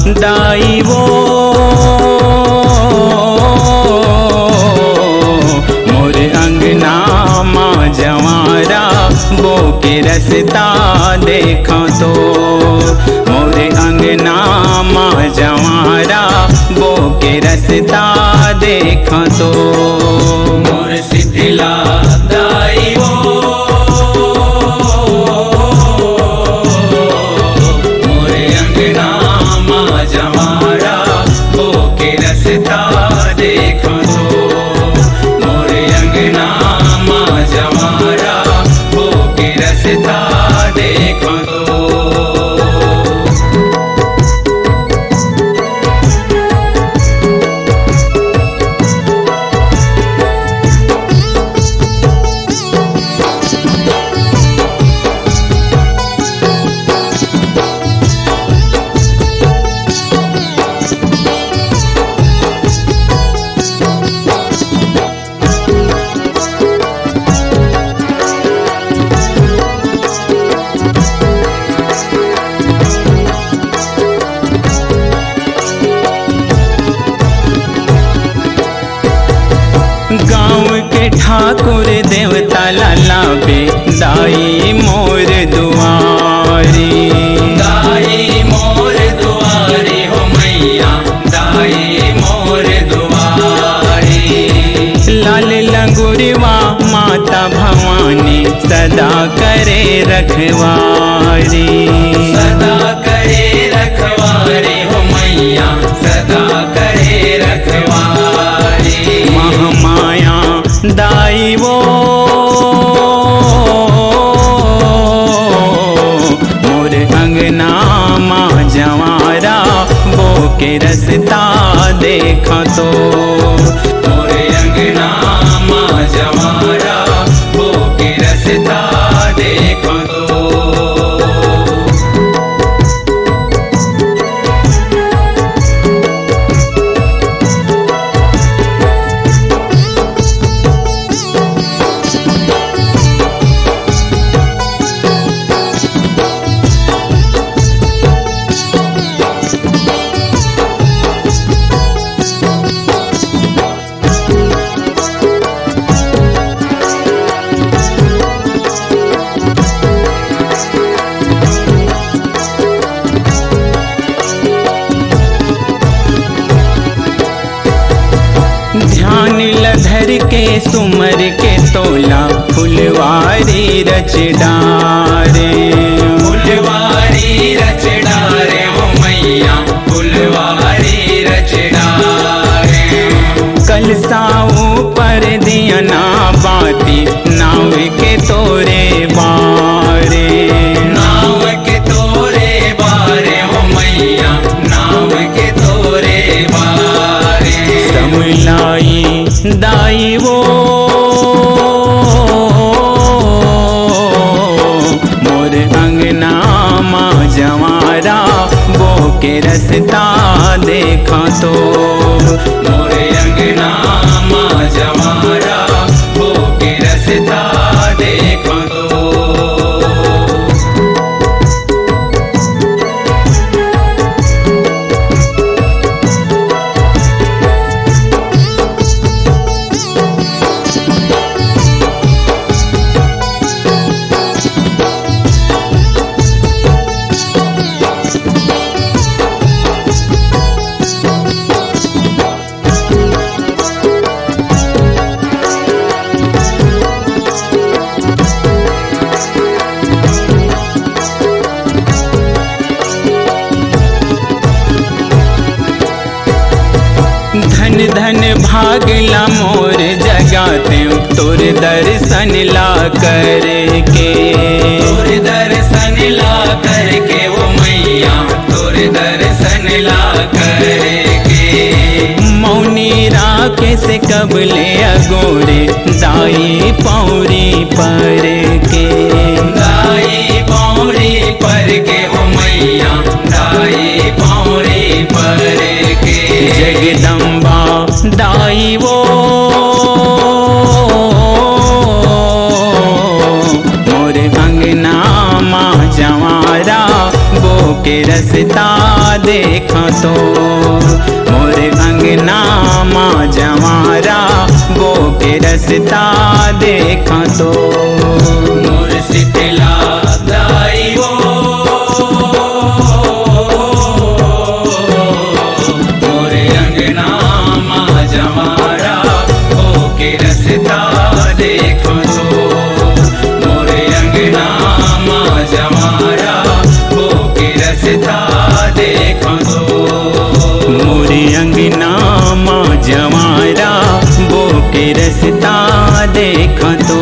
दाई वो मोर अंगना माँ जवारा बो के रसता देखा तो मोर अंगना माँ जवारा बो के रसता देखा तो मोर शीतला दाई वो मोर अंगना माँ जवारा बो के रसता देखा तो मोर अंगना माँ जवारा बो के रसता देखा तो गाँव के ठाकुर देवता लालाबे दाई मोर दुआरी दाई मोर दुआरी हो मैया दाई मोर दुआरी लाल लंगुरवा माता भवानी सदा करे रखवारी सदा करे रखवारी हो मैया सदा करे रखवारी महामाया दाई वो मोर अंगना माँ जवारा बो के रसता देखा तो मोर अंगना माँ जवारा बो के रसता देखा तो ध्यान लधर के सुमर के तोला फुलवारी रच डारे फुलवारी रच डारे हो मैया फुलवारी रच डारे कलसाऊ पर दिया ना बाती नाव के तोरे बारे नाव के तोरे बारे हो मैया नाव के तोरे बारे समलाई दाई वो मोर अंगना माँ जवारा बो के रसता देखा तो मोर अंगना माँ जवारा बो के रसता देखा तो धन धन भागला मोर जगाते तोर दर्शन ला करके तोर दर्शन ला करके वो मैया तोर दर्शन ला करके मौनी राखे से कबले अगोरे दाई पौरी पर के दाई पौरी पर के वो मैया दाई पौरी पर के जगदम्बा दाई वो मोर अंगना माँ जवारा बो के के रस्ता देखा तो मोर अंगना माँ जवारा वो के रस्ता देखा तो मोर शीतला दाई वो मोर अंगना माँ जवारा वो के रस्ता देखा तो मोर अंगना माँ जवारा वो के रस्ता देखा तो मोर अंगना माँ जवारा वो के रस्ता देखा तो